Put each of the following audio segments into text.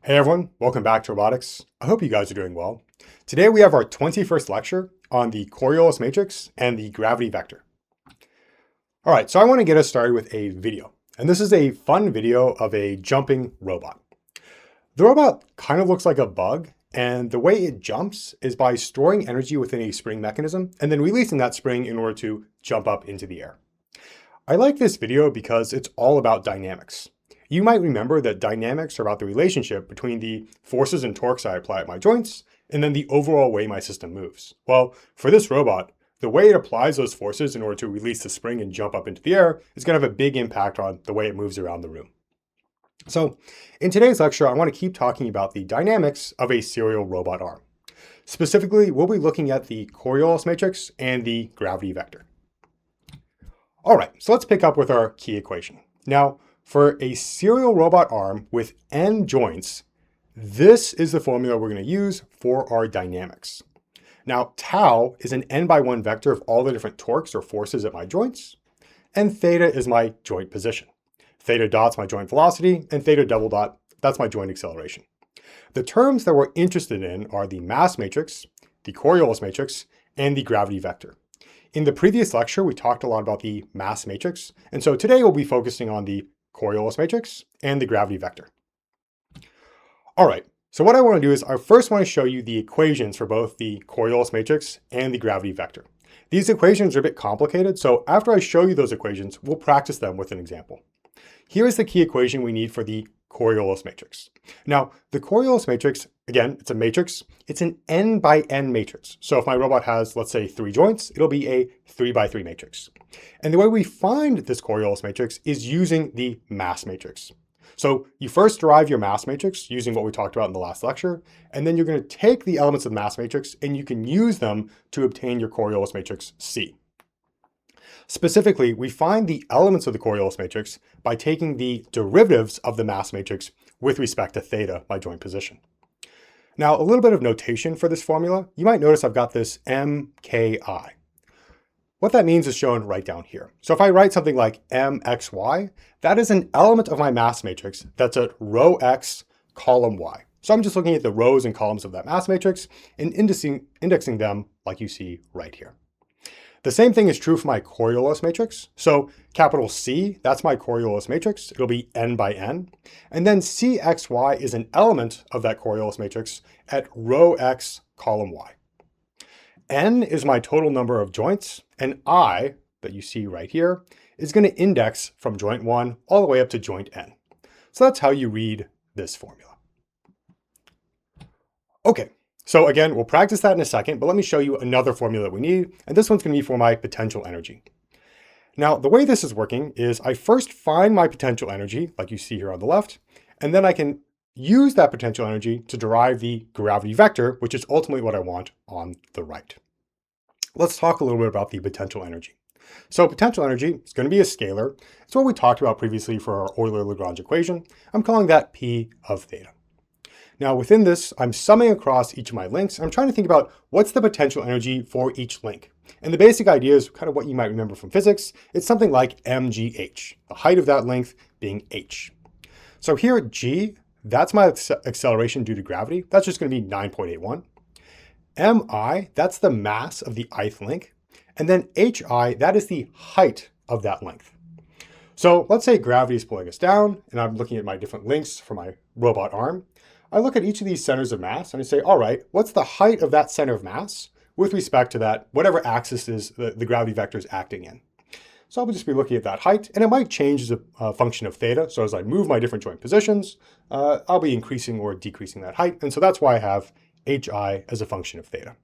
Hey everyone, welcome back to Robotics. I hope you guys are doing well. Today we have our 21st lecture on the Coriolis matrix and the gravity vector. All right, so I want to get us started with a video. And this is a fun video of a jumping robot. The robot kind of looks like a bug, and the way it jumps is by storing energy within a spring mechanism and then releasing that spring in order to jump up into the air. I like this video because it's all about dynamics. You might remember that dynamics are about the relationship between the forces and torques I apply at my joints and then the overall way my system moves. Well, for this robot, the way it applies those forces in order to release the spring and jump up into the air is going to have a big impact on the way it moves around the room. So in today's lecture, I want to keep talking about the dynamics of a serial robot arm. Specifically, we'll be looking at the Coriolis matrix and the gravity vector. All right, so let's pick up with our key equation. Now, for a serial robot arm with n joints, this is the formula we're going to use for our dynamics. Now, tau is an n by 1 vector of all the different torques or forces at my joints, and theta is my joint position. Theta dot's my joint velocity, and theta double dot, that's my joint acceleration. The terms that we're interested in are the mass matrix, the Coriolis matrix, and the gravity vector. In the previous lecture, we talked a lot about the mass matrix, and so today we'll be focusing on the Coriolis matrix and the gravity vector. All right, so what I want to do is I first want to show you the equations for both the Coriolis matrix and the gravity vector. These equations are a bit complicated, so after I show you those equations, we'll practice them with an example. Here is the key equation we need for the Coriolis matrix. Now, the Coriolis matrix, again, it's a matrix. It's an n by n matrix. So if my robot has, let's say, 3 joints, it'll be a 3 by 3 matrix. And the way we find this Coriolis matrix is using the mass matrix. So you first derive your mass matrix using what we talked about in the last lecture, and then you're going to take the elements of the mass matrix and you can use them to obtain your Coriolis matrix C. Specifically, we find the elements of the Coriolis matrix by taking the derivatives of the mass matrix with respect to theta, my joint position. Now, a little bit of notation for this formula. You might notice I've got this mki. What that means is shown right down here. So if I write something like mxy, that is an element of my mass matrix that's at row x, column y. So I'm just looking at the rows and columns of that mass matrix and indexing them like you see right here. The same thing is true for my Coriolis matrix. So capital C, that's my Coriolis matrix. It'll be n by n. And then Cxy is an element of that Coriolis matrix at row x, column y. N is my total number of joints, and I, that you see right here, is going to index from joint 1 all the way up to joint n. So that's how you read this formula. Okay. So again, we'll practice that in a second, but let me show you another formula that we need, and this one's going to be for my potential energy. Now, the way this is working is I first find my potential energy, like you see here on the left, and then I can use that potential energy to derive the gravity vector, which is ultimately what I want on the right. Let's talk a little bit about the potential energy. So potential energy is going to be a scalar. It's what we talked about previously for our Euler-Lagrange equation. I'm calling that P of theta. Now within this, I'm summing across each of my links. I'm trying to think about what's the potential energy for each link. And the basic idea is kind of what you might remember from physics. It's something like mgh, the height of that length being h. So here at g, that's my acceleration due to gravity. That's just going to be 9.81. Mi, that's the mass of the ith link. And then hi, that is the height of that length. So let's say gravity is pulling us down, and I'm looking at my different links for my robot arm. I look at each of these centers of mass and I say, all right, what's the height of that center of mass with respect to that, whatever axis is the gravity vector is acting in? So I'll just be looking at that height, and it might change as a function of theta. So as I move my different joint positions, I'll be increasing or decreasing that height. And so that's why I have hi as a function of theta.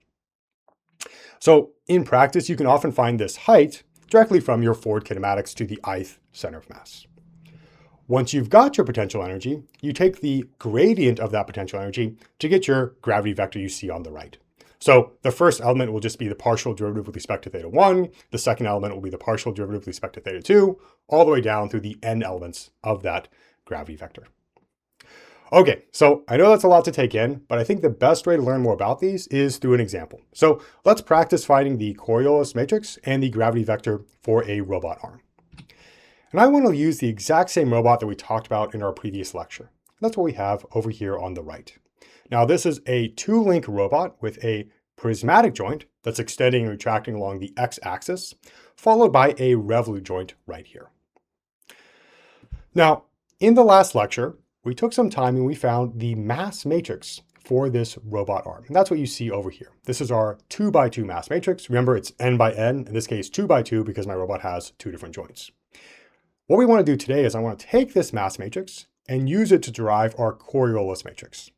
So in practice, you can often find this height directly from your forward kinematics to the ith center of mass. Once you've got your potential energy, you take the gradient of that potential energy to get your gravity vector you see on the right. So the first element will just be the partial derivative with respect to theta 1. The second element will be the partial derivative with respect to theta 2, all the way down through the n elements of that gravity vector. Okay, so I know that's a lot to take in, but I think the best way to learn more about these is through an example. So let's practice finding the Coriolis matrix and the gravity vector for a robot arm. And I want to use the exact same robot that we talked about in our previous lecture. That's what we have over here on the right. Now, this is a two-link robot with a prismatic joint that's extending and retracting along the x-axis, followed by a revolute joint right here. Now, in the last lecture, we took some time and we found the mass matrix for this robot arm. And that's what you see over here. This is our 2x2 mass matrix. Remember, it's n by n, in this case 2x2 because my robot has two different joints. What we want to do today is I want to take this mass matrix and use it to derive our Coriolis matrix.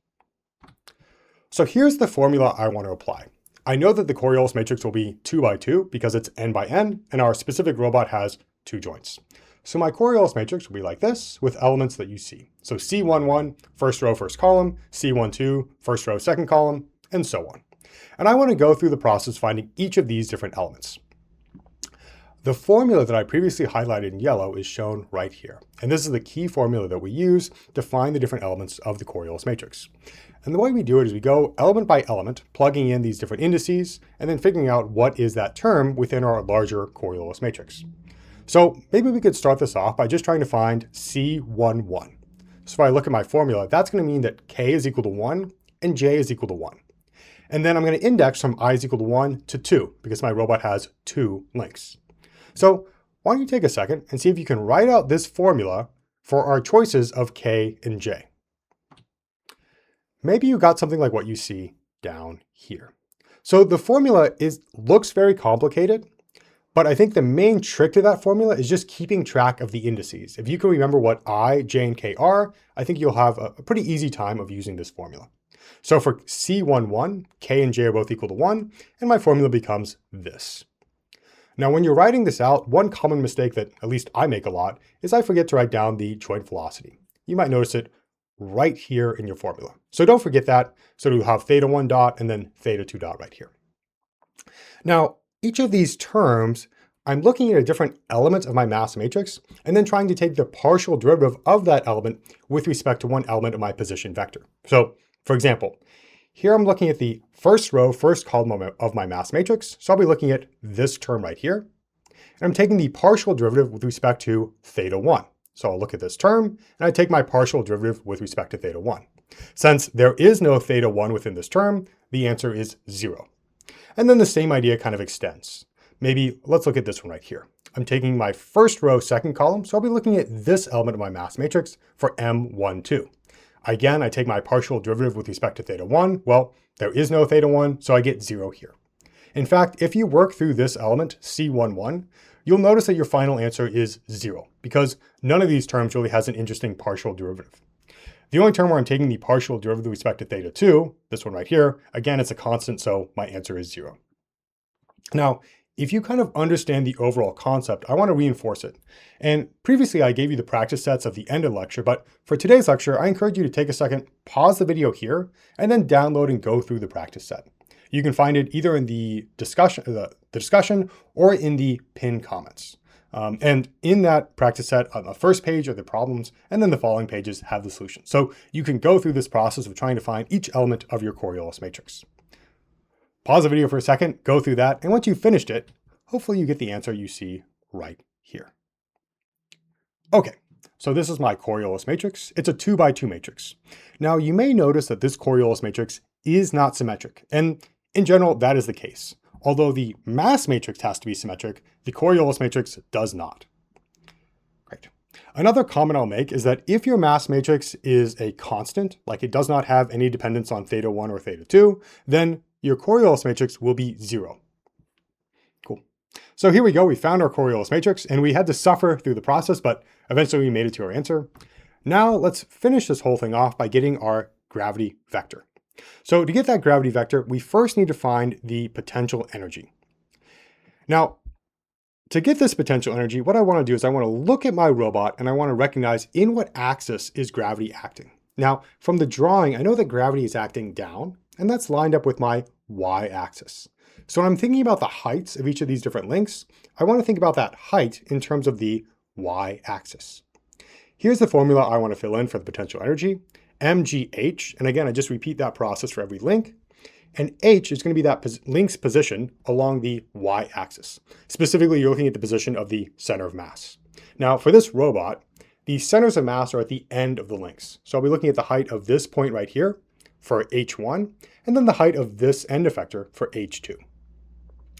So here's the formula I want to apply. I know that the Coriolis matrix will be 2x2 because it's n by n, and our specific robot has two joints. So my Coriolis matrix will be like this with elements that you see. So C11, first row, first column, C12, first row, second column, and so on. And I want to go through the process finding each of these different elements. The formula that I previously highlighted in yellow is shown right here. And this is the key formula that we use to find the different elements of the Coriolis matrix. And the way we do it is we go element by element, plugging in these different indices, and then figuring out what is that term within our larger Coriolis matrix. So maybe we could start this off by just trying to find C11. So if I look at my formula, that's going to mean that K is equal to 1 and J is equal to 1. And then I'm going to index from I is equal to 1 to 2 because my robot has two links. So why don't you take a second and see if you can write out this formula for our choices of K and J. Maybe you got something like what you see down here. So the formula looks very complicated, but I think the main trick to that formula is just keeping track of the indices. If you can remember what I, J, and K are, I think you'll have a pretty easy time of using this formula. So for C11, K and J are both equal to 1, and my formula becomes this. Now, when you're writing this out, one common mistake that at least I make a lot is I forget to write down the joint velocity. You might notice it right here in your formula. So don't forget that. So you'll have theta1 dot and then theta2 dot right here. Now, each of these terms, I'm looking at a different element of my mass matrix and then trying to take the partial derivative of that element with respect to one element of my position vector. So for example, here I'm looking at the first row, first column of my mass matrix. So I'll be looking at this term right here. And I'm taking the partial derivative with respect to theta1. So I'll look at this term and I take my partial derivative with respect to theta1. Since there is no theta1 within this term, the answer is 0. And then the same idea kind of extends. Maybe let's look at this one right here. I'm taking my first row, second column, so I'll be looking at this element of my mass matrix for M12. Again, I take my partial derivative with respect to theta1. Well, there is no theta1, so I get 0 here. In fact, if you work through this element, C11, you'll notice that your final answer is 0, because none of these terms really has an interesting partial derivative. The only term where I'm taking the partial derivative with respect to theta2, this one right here, again, it's a constant, so my answer is 0. Now, if you kind of understand the overall concept, I want to reinforce it. And previously I gave you the practice sets at the end of the lecture, but for today's lecture, I encourage you to take a second, pause the video here, and then download and go through the practice set. You can find it either in the discussion or in the pinned comments. And in that practice set, on the first page are the problems, and then the following pages have the solution. So you can go through this process of trying to find each element of your Coriolis matrix. Pause the video for a second, go through that, and once you've finished it, hopefully you get the answer you see right here. Okay, so this is my Coriolis matrix. It's a 2x2 matrix. Now you may notice that this Coriolis matrix is not symmetric, and in general, that is the case. Although the mass matrix has to be symmetric, the Coriolis matrix does not. Great. Another comment I'll make is that if your mass matrix is a constant, like it does not have any dependence on theta1 or theta2, then your Coriolis matrix will be 0. Cool. So here we go. We found our Coriolis matrix and we had to suffer through the process, but eventually we made it to our answer. Now let's finish this whole thing off by getting our gravity vector. So to get that gravity vector, we first need to find the potential energy. Now, to get this potential energy, what I want to do is I want to look at my robot and I want to recognize in what axis is gravity acting. Now, from the drawing, I know that gravity is acting down, and that's lined up with my y-axis. So when I'm thinking about the heights of each of these different links, I want to think about that height in terms of the y-axis. Here's the formula I want to fill in for the potential energy, mgh, and again, I just repeat that process for every link, and h is going to be that link's position along the y-axis. Specifically, you're looking at the position of the center of mass. Now, for this robot, the centers of mass are at the end of the links. So I'll be looking at the height of this point right here for H1, and then the height of this end effector for H2.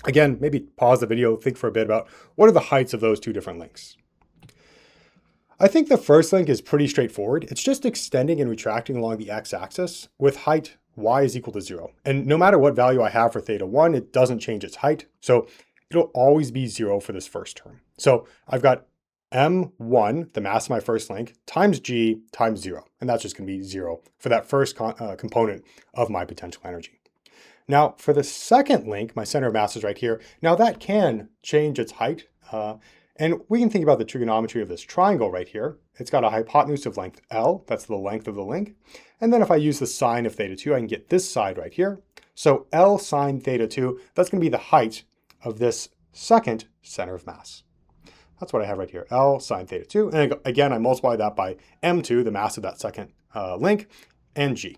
Again, maybe pause the video, think for a bit about what are the heights of those two different links. I think the first link is pretty straightforward. It's just extending and retracting along the x-axis with height y is equal to 0. And no matter what value I have for theta 1, it doesn't change its height. So it'll always be 0 for this first term. So I've got m1, the mass of my first link, times g times 0. And that's just going to be 0 for that first component of my potential energy. Now, for the second link, my center of mass is right here. Now that can change its height. And we can think about the trigonometry of this triangle right here. It's got a hypotenuse of length L, that's the length of the link. And then if I use the sine of theta 2, I can get this side right here. So L sine theta 2, that's going to be the height of this second center of mass. That's what I have right here, L sine theta 2. And again, I multiply that by M2, the mass of that second link, and G.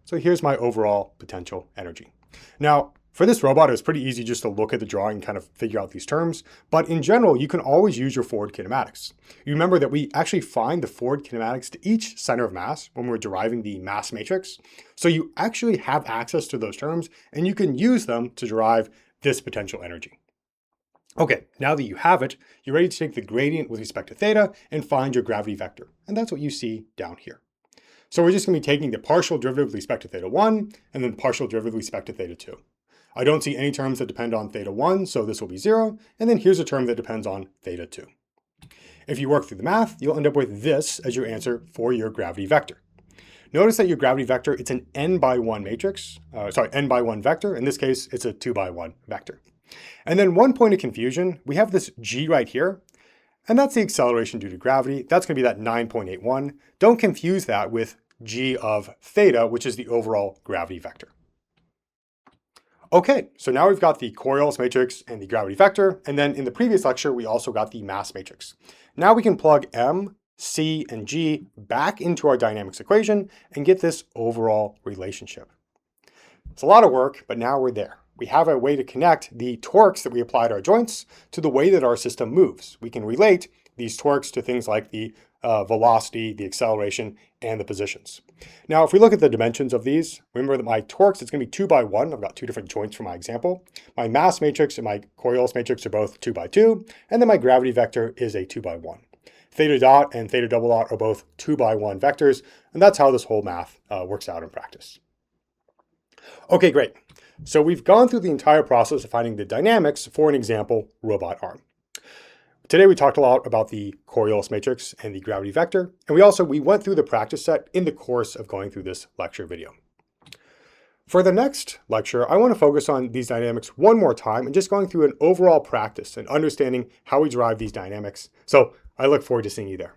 So here's my overall potential energy. Now, for this robot, it was pretty easy just to look at the drawing and kind of figure out these terms. But in general, you can always use your forward kinematics. You remember that we actually find the forward kinematics to each center of mass when we're deriving the mass matrix. So you actually have access to those terms, and you can use them to derive this potential energy. Okay, now that you have it, you're ready to take the gradient with respect to theta and find your gravity vector. And that's what you see down here. So we're just going to be taking the partial derivative with respect to theta 1, and then the partial derivative with respect to theta 2. I don't see any terms that depend on theta 1, so this will be 0. And then here's a term that depends on theta 2. If you work through the math, you'll end up with this as your answer for your gravity vector. Notice that your gravity vector, it's an n by 1 matrix, n by 1 vector. In this case, it's a 2 by 1 vector. And then one point of confusion, we have this g right here, and that's the acceleration due to gravity. That's going to be that 9.81. Don't confuse that with g of theta, which is the overall gravity vector. Okay, so now we've got the Coriolis matrix and the gravity vector, and then in the previous lecture, we also got the mass matrix. Now we can plug m, c, and g back into our dynamics equation and get this overall relationship. It's a lot of work, but now we're there. We have a way to connect the torques that we apply to our joints to the way that our system moves. We can relate these torques to things like the velocity, the acceleration, and the positions. Now, if we look at the dimensions of these, remember that my torques, it's going to be 2 by 1. I've got two different joints for my example. My mass matrix and my Coriolis matrix are both 2 by 2, and then my gravity vector is a 2 by 1. Theta dot and theta double dot are both 2 by 1 vectors, and that's how this whole math works out in practice. Okay, great. So we've gone through the entire process of finding the dynamics for an example robot arm. Today we talked a lot about the Coriolis matrix and the gravity vector, and we went through the practice set in the course of going through this lecture video. For the next lecture, I want to focus on these dynamics one more time and just going through an overall practice and understanding how we derive these dynamics. So I look forward to seeing you there.